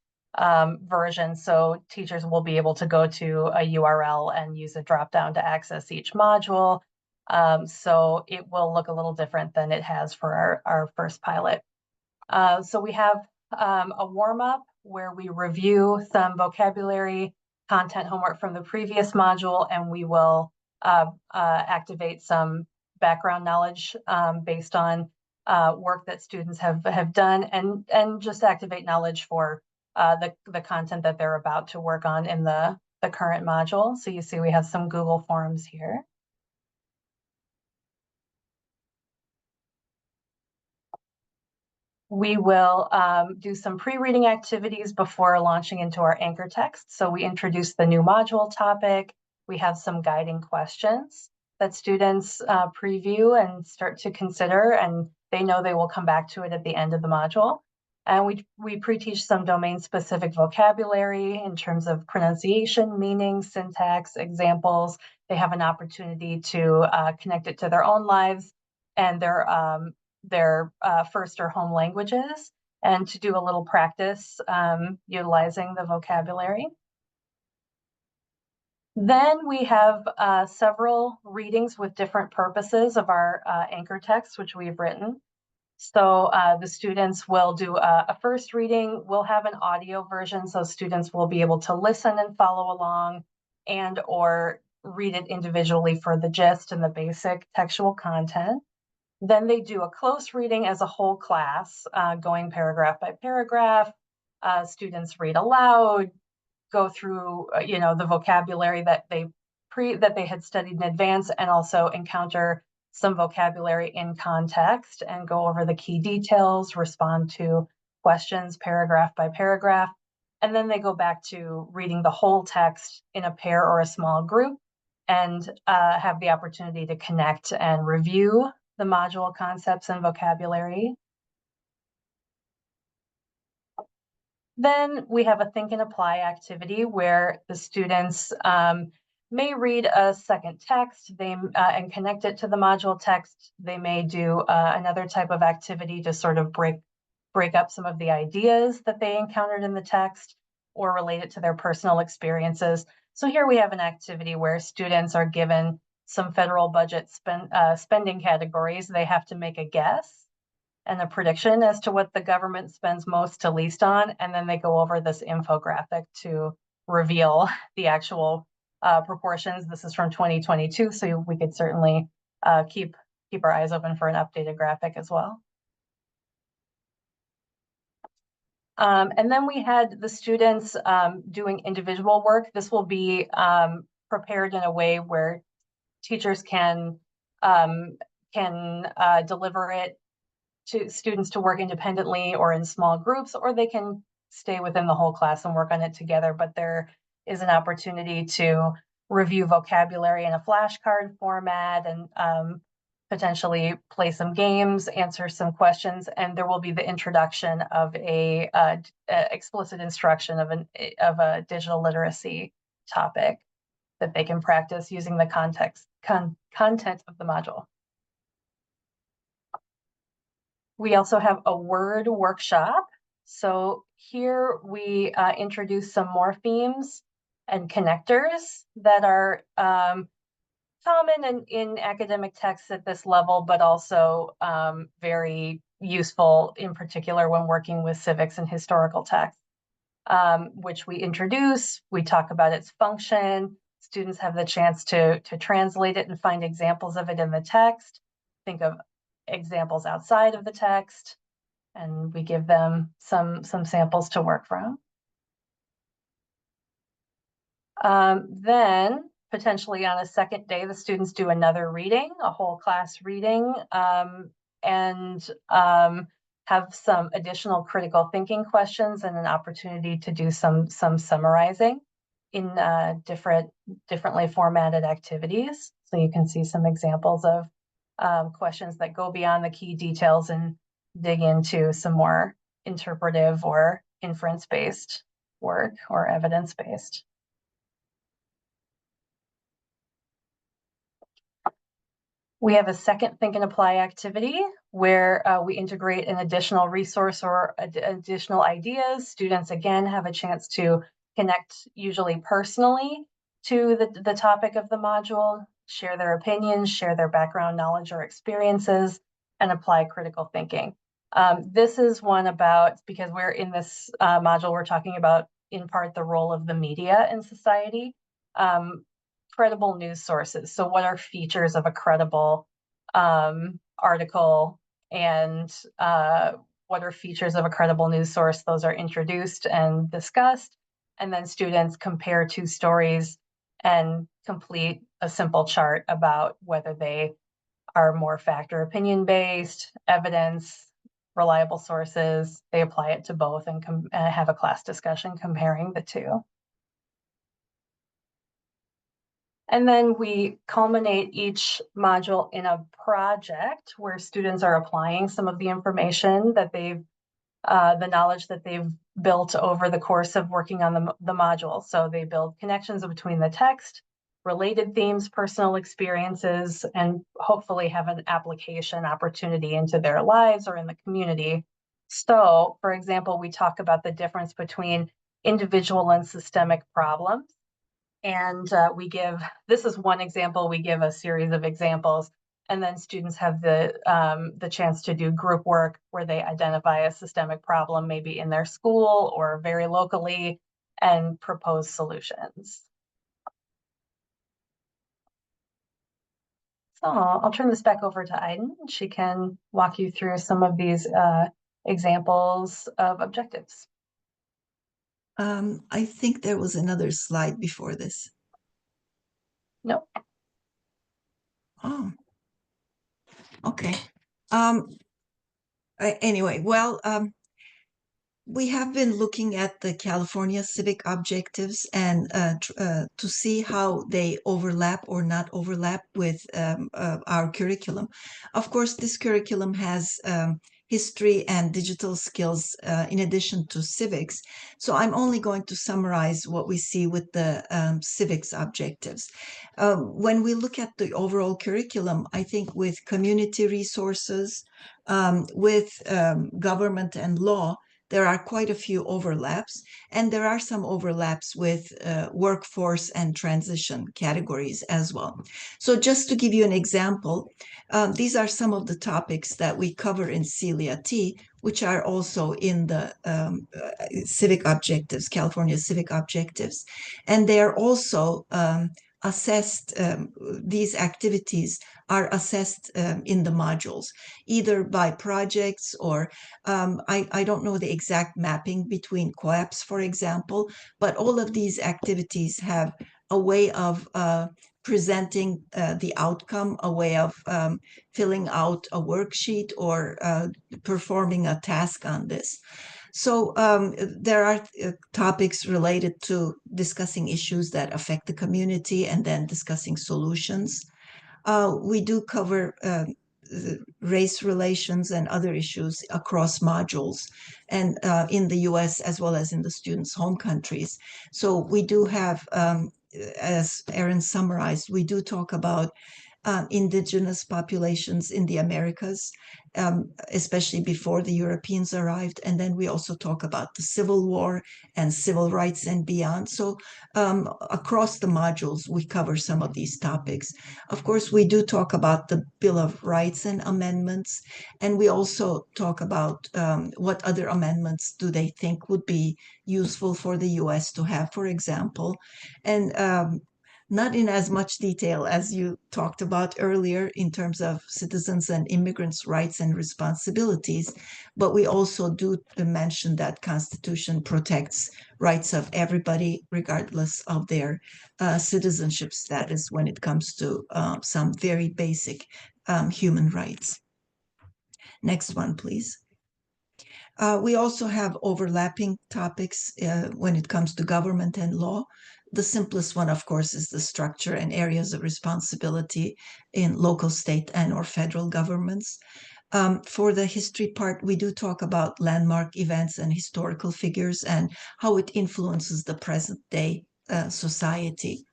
G: version. So teachers will be able to go to a URL and use a drop-down to access each module. So it will look a little different than it has for our first pilot. So we have a warm-up where we review some vocabulary content homework from the previous module, and we will activate some background knowledge based on work that students have done, and just activate knowledge for the content that they're about to work on in the current module. So you see we have some Google Forms here. We will do some pre-reading activities before launching into our anchor text. So we introduce the new module topic. We have some guiding questions that students preview and start to consider, and they know they will come back to it at the end of the module. And we pre-teach some domain-specific vocabulary in terms of pronunciation, meaning, syntax, examples. They have an opportunity to connect it to their own lives and their first or home languages, and to do a little practice utilizing the vocabulary. Then we have several readings with different purposes of our anchor text, which we've written. So the students will do a first reading. We'll have an audio version, so students will be able to listen and follow along and or read it individually for the gist and the basic textual content. Then they do a close reading as a whole class, going paragraph by paragraph. Students read aloud, go through the vocabulary that they had studied in advance, and also encounter some vocabulary in context and go over the key details, respond to questions paragraph by paragraph. And then they go back to reading the whole text in a pair or a small group, and have the opportunity to connect and review the module concepts and vocabulary. Then we have a think and apply activity where the students may read a second text and connect it to the module text. They may do another type of activity to sort of break break up some of the ideas that they encountered in the text or relate it to their personal experiences. So here we have an activity where students are given some federal budget spending categories. They have to make a guess and a prediction as to what the government spends most to least on, and then they go over this infographic to reveal the actual proportions. This is from 2022, so we could certainly keep our eyes open for an updated graphic as well. And then we had the students doing individual work. This will be prepared in a way where teachers can deliver it to students to work independently or in small groups, or they can stay within the whole class and work on it together. But there is an opportunity to review vocabulary in a flashcard format and potentially play some games, answer some questions, and there will be the introduction of a explicit instruction of a digital literacy topic that they can practice using the content of the module. We also have a word workshop. So here we introduce some morphemes and connectors that are common in academic texts at this level, but also very useful in particular when working with civics and historical texts, which we introduce. We talk about its function. Students have the chance to translate it and find examples of it in the text. Think of examples outside of the text, and we give them some samples to work from. Then potentially on a second day, the students do another reading, a whole class reading, and have some additional critical thinking questions and an opportunity to do some summarizing in differently formatted activities. So you can see some examples of questions that go beyond the key details and dig into some more interpretive or inference-based work or evidence-based. We have a second Think and Apply activity where we integrate an additional resource or additional ideas. Students, again, have a chance to connect, usually personally, to the topic of the module, share their opinions, share their background knowledge or experiences, and apply critical thinking. This is one about, because we're in this module, we're talking about, in part, the role of the media in society. Credible news sources. So what are features of a credible article, and what are features of a credible news source? Those are introduced and discussed, and then students compare two stories and complete a simple chart about whether they are more fact or opinion based, evidence, reliable sources. They apply it to both and have a class discussion comparing the two. And then we culminate each module in a project where students are applying some of the information that they've, the knowledge that they've built over the course of working on the module. So they build connections between the text, related themes, personal experiences, and hopefully have an application opportunity into their lives or in the community. So, for example, we talk about the difference between individual and systemic problems. And we give, this is one example, we give a series of examples, and then students have the chance to do group work where they identify a systemic problem, maybe in their school or very locally, and propose solutions. So I'll turn this back over to Aiden. She can walk you through some of these examples of objectives.
F: I think there was another slide before this.
G: No.
F: Oh, okay. Anyway, well, we have been looking at the California Civic objectives and to see how they overlap or not overlap with our curriculum. Of course, this curriculum has history and digital skills in addition to civics. So I'm only going to summarize what we see with the civics objectives. When we look at the overall curriculum, I think with community resources, with government and law, there are quite a few overlaps, and there are some overlaps with workforce and transition categories as well. So just to give you an example, these are some of the topics that we cover in Celia T, which are also in the civic objectives, California civic objectives. And they are also assessed, these activities are assessed in the modules, either by projects or I don't know the exact mapping between COAPs, for example, but all of these activities have a way of presenting the outcome, a way of filling out a worksheet or performing a task on this. So there are topics related to discussing issues that affect the community and then discussing solutions. We do cover race relations and other issues across modules and in the US as well as in the students' home countries. So we do have, as Erin summarized, we do talk about indigenous populations in the Americas, especially before the Europeans arrived. And then we also talk about the Civil War and civil rights and beyond. So across the modules, we cover some of these topics. Of course, we do talk about the Bill of Rights and amendments. And we also talk about what other amendments do they think would be useful for the US to have, for example. And not in as much detail as you talked about earlier in terms of citizens and immigrants' rights and responsibilities, but we also do mention that Constitution protects rights of everybody regardless of their citizenship status when it comes to some very basic human rights. Next one, please. We also have overlapping topics when it comes to government and law. The simplest one, of course, is the structure and areas of responsibility in local, state, and or federal governments. For the history part, we do talk about landmark events and historical figures and how it influences the present day society.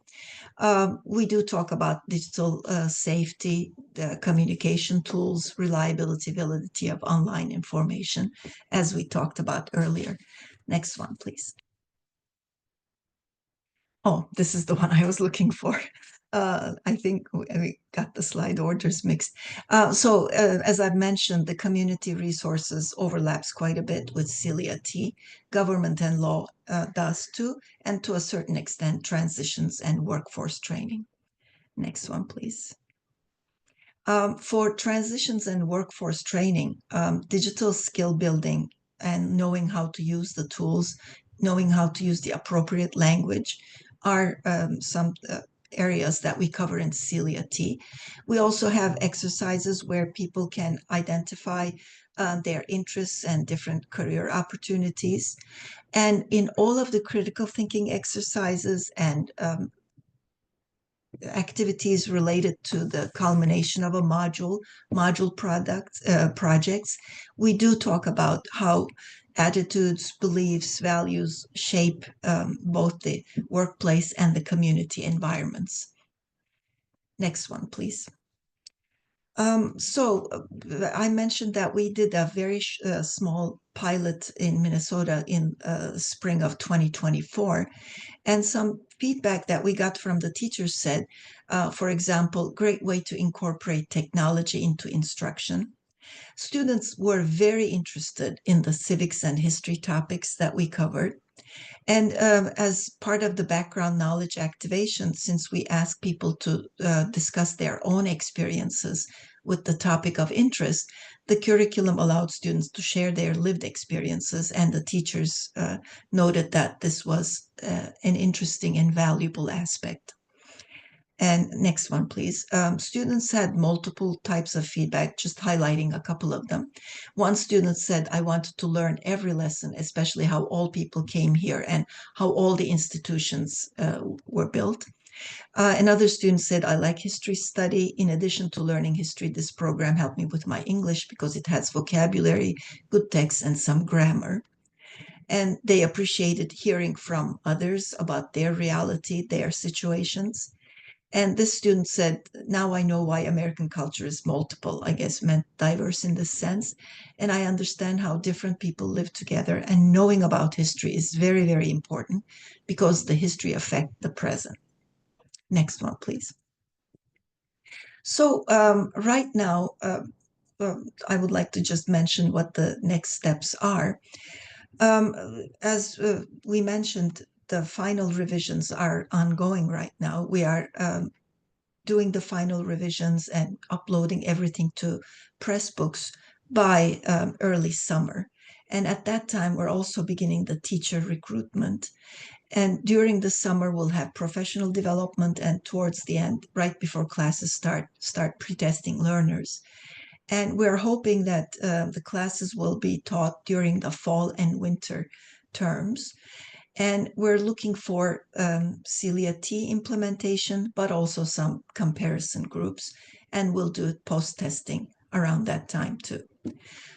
F: We do talk about digital safety, the communication tools, reliability, validity of online information, as we talked about earlier. Next one, please. Oh, this is the one I was looking for. I think we got the slide orders mixed. So as I've mentioned, the community resources overlaps quite a bit with Celia T. Government and law does too, and to a certain extent, transitions and workforce training. Next one, please. For transitions and workforce training, digital skill building and knowing how to use the tools, knowing how to use the appropriate language are some areas that we cover in Celia T. We also have exercises where people can identify their interests and different career opportunities. And in all of the critical thinking exercises and activities related to the culmination of a module projects, we do talk about how attitudes, beliefs, values shape both the workplace and the community environments. Next one, please. So I mentioned that we did a very small pilot in Minnesota in spring of 2024. And some feedback that we got from the teachers said, for example, great way to incorporate technology into instruction. Students were very interested in the civics and history topics that we covered. And as part of the background knowledge activation, since we asked people to discuss their own experiences with the topic of interest, the curriculum allowed students to share their lived experiences, and the teachers noted that this was an interesting and valuable aspect. And next one, please. Students had multiple types of feedback, just highlighting a couple of them. One student said, I wanted to learn every lesson, especially how all people came here and how all the institutions were built. Another student said, I like history study. In addition to learning history, this program helped me with my English because it has vocabulary, good text, and some grammar. And they appreciated hearing from others about their reality, their situations. And this student said, now I know why American culture is multiple, I guess meant diverse in this sense. And I understand how different people live together. And knowing about history is very, very important because the history affects the present. Next one, please. So right now, I would like to just mention what the next steps are. As we mentioned, the final revisions are ongoing right now. We are doing the final revisions and uploading everything to Pressbooks by early summer. And at that time, we're also beginning the teacher recruitment. And during the summer, we'll have professional development, and towards the end, right before classes start pre-testing learners. And we're hoping that the classes will be taught during the fall and winter terms. And we're looking for Celia T implementation, but also some comparison groups. And we'll do post-testing around that time too.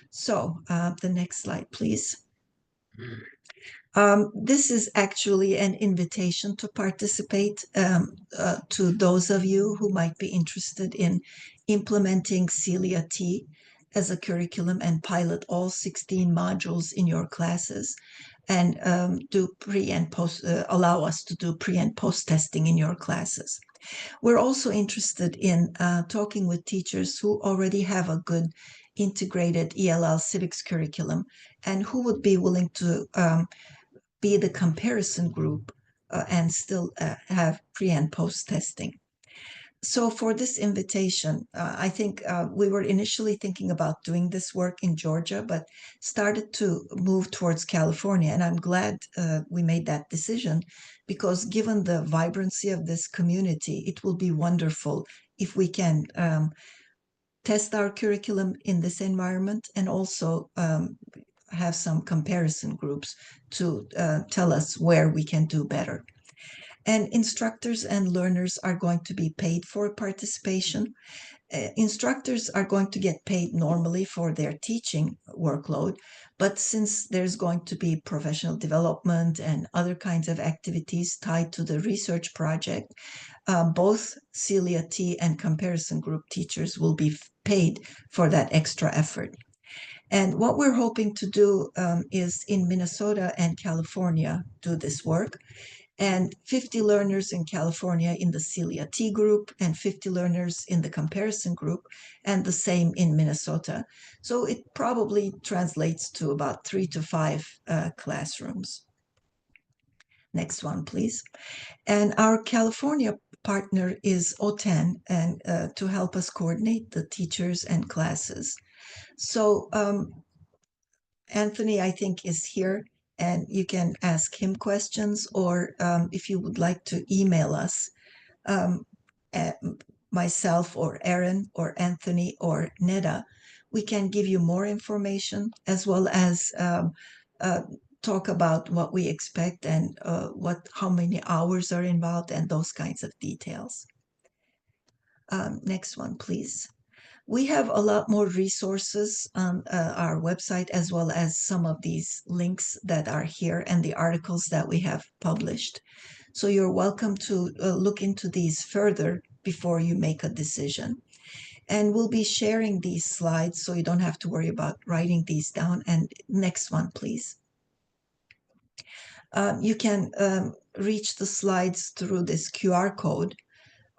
F: So the next slide, please. This is actually an invitation to participate to those of you who might be interested in implementing Celia T as a curriculum and pilot all 16 modules in your classes, and do pre and post, allow us to do pre and post testing in your classes. We're also interested in talking with teachers who already have a good integrated ELL civics curriculum and who would be willing to be the comparison group and still have pre and post testing. So for this invitation, I think we were initially thinking about doing this work in Georgia, but started to move towards California. And I'm glad we made that decision, because given the vibrancy of this community, it will be wonderful if we can test our curriculum in this environment and also have some comparison groups to tell us where we can do better. And instructors and learners are going to be paid for participation. Instructors are going to get paid normally for their teaching workload, but since there's going to be professional development and other kinds of activities tied to the research project, both Celia T and comparison group teachers will be paid for that extra effort. And what we're hoping to do is in Minnesota and California do this work, and 50 learners in California in the Celia T group and 50 learners in the comparison group, and the same in Minnesota. So it probably translates to about 3 to 5 classrooms. Next one, please. And our California partner is OTAN, and to help us coordinate the teachers and classes. So Anthony, I think, is here, and you can ask him questions, or if you would like to email us, myself or Erin or Anthony or Neda, we can give you more information, as well as talk about what we expect and how many hours are involved and those kinds of details. Next one, please. We have a lot more resources on our website, as well as some of these links that are here and the articles that we have published. So you're welcome to look into these further before you make a decision. And we'll be sharing these slides, so you don't have to worry about writing these down. And next one, please. You can reach the slides through this QR code.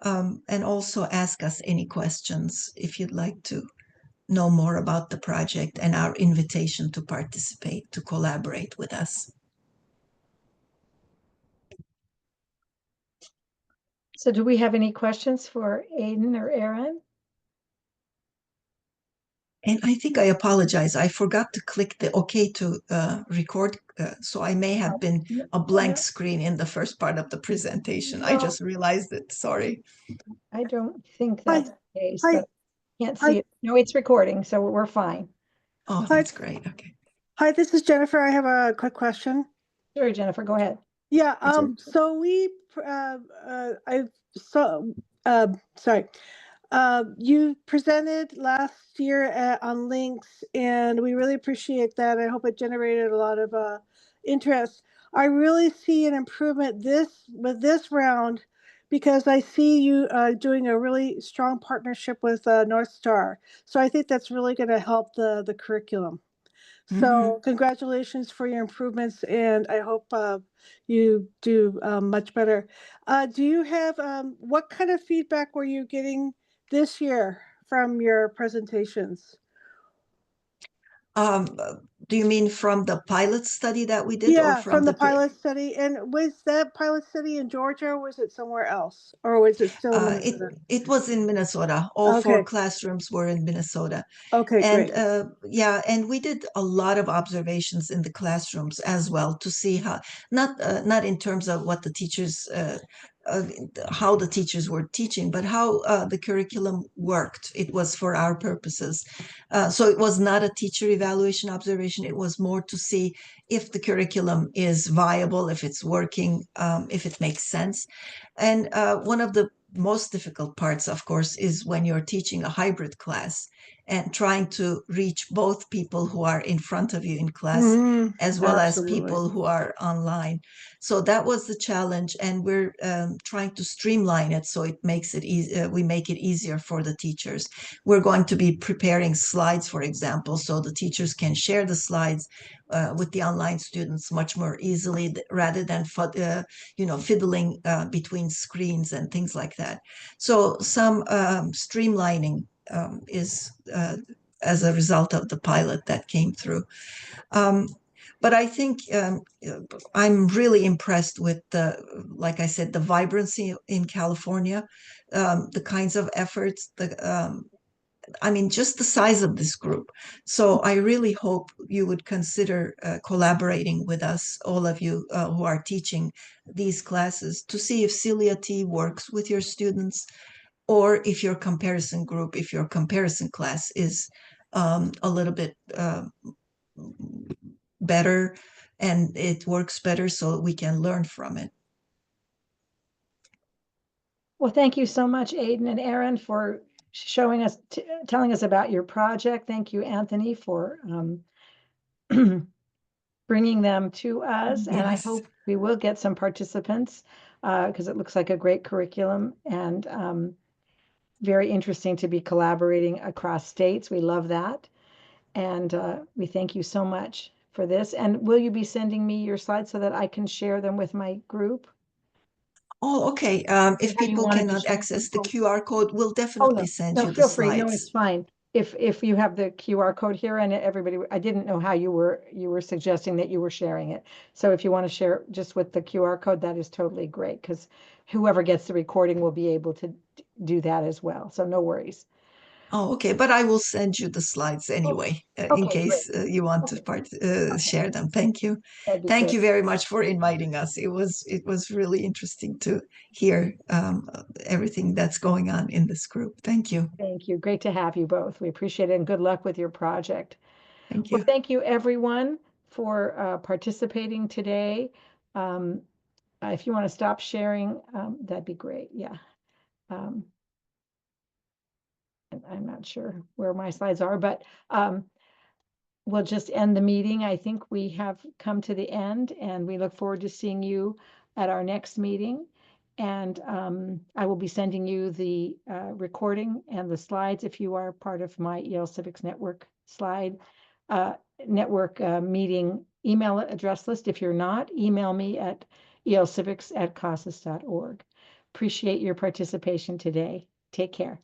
F: And also ask us any questions if you'd like to know more about the project and our invitation to participate, to collaborate with us.
A: So do we have any questions for Aiden or Erin?
F: And I think I apologize. I forgot to click the OK to record. So I may have been a blank screen in the first part of the presentation. I just realized it. Sorry.
A: I don't think that's the case, but can't see it. No, it's recording, so we're fine.
F: Oh, that's great. Okay.
C: Hi, this is Jennifer. I have a quick question.
A: Sure, Jennifer, go ahead.
C: Yeah,
B: Answer.
C: so we, I saw, sorry. You presented last year on links, and we really appreciate that. I hope it generated a lot of interest. I really see an improvement with this round because I see you doing a really strong partnership with North Star. So I think that's really going to help the curriculum. So congratulations for your improvements, and I hope you do much better. Do you have, what kind of feedback were you getting this year from your presentations?
F: Do you mean from the pilot study that we did, or
C: Yeah,
F: from
C: from the
F: the
C: pilot study. And was that pilot study in Georgia, or was it somewhere else? Or was it still in Minnesota?
F: it was in Minnesota. All four
C: Okay,
F: classrooms were in Minnesota.
C: okay,
F: And
C: great.
F: yeah, and we did a lot of observations in the classrooms as well to see how, not in terms of what the teachers, uh, how the teachers were teaching, but how the curriculum worked. It was for our purposes. So it was not a teacher evaluation observation. It was more to see if the curriculum is viable, if it's working, if it makes sense. And one of the most difficult parts, of course, is when you're teaching a hybrid class and trying to reach both people who are in front of you in class as well as
C: Absolutely.
F: people who are online. So that was the challenge, and we're trying to streamline it so it makes it easy. We make it easier for the teachers. We're going to be preparing slides, for example, so the teachers can share the slides with the online students much more easily rather than fiddling between screens and things like that. So some streamlining is as a result of the pilot that came through. But I think I'm really impressed with like I said, the vibrancy in California, the kinds of efforts, I mean, just the size of this group. So I really hope you would consider collaborating with us, all of you who are teaching these classes, to see if Celia T works with your students, or if your comparison group, if your comparison class is a little bit better and it works better so we can learn from it.
A: Well, thank you so much, Aiden and Aaron, for showing us, telling us about your project. Thank you, Anthony, for bringing them to us. And I
F: Yes.
A: hope we will get some participants because it looks like a great curriculum and very interesting to be collaborating across states. We love that. And we thank you so much for this. And will you be sending me your slides so that I can share them with my group?
F: Oh, okay. If
A: How you
F: people
A: wanted to
F: cannot
A: share
F: access the
A: them?
F: QR code, we'll
A: Oh,
F: definitely
A: no,
F: send
A: no,
F: you the
A: feel free. No,
F: slides.
A: it's fine. If you have the QR code here and everybody, I didn't know how you were suggesting that you were sharing it. So if you want to share just with the QR code, that is totally great because whoever gets the recording will be able to do that as well. So no worries.
F: Oh, okay. But I will send you the slides anyway, in
A: Okay, great.
F: case you want to
A: Okay,
F: share them. Thank you.
A: that'd be
F: Thank
A: great.
F: you very much for inviting us. It was really interesting to hear everything that's going on in this group. Thank you.
A: Thank you. Great to have you both. We appreciate it and good luck with your project.
F: Thank
A: Well,
F: you.
A: thank you everyone for participating today. If you want to stop sharing, that'd be great. Yeah. I'm not sure where my slides are, but we'll just end the meeting. I think we have come to the end and we look forward to seeing you at our next meeting. And I will be sending you the recording and the slides if you are part of my EL Civics Network meeting email address list. If you're not, email me at elcivics@casas.org. Appreciate your participation today. Take care.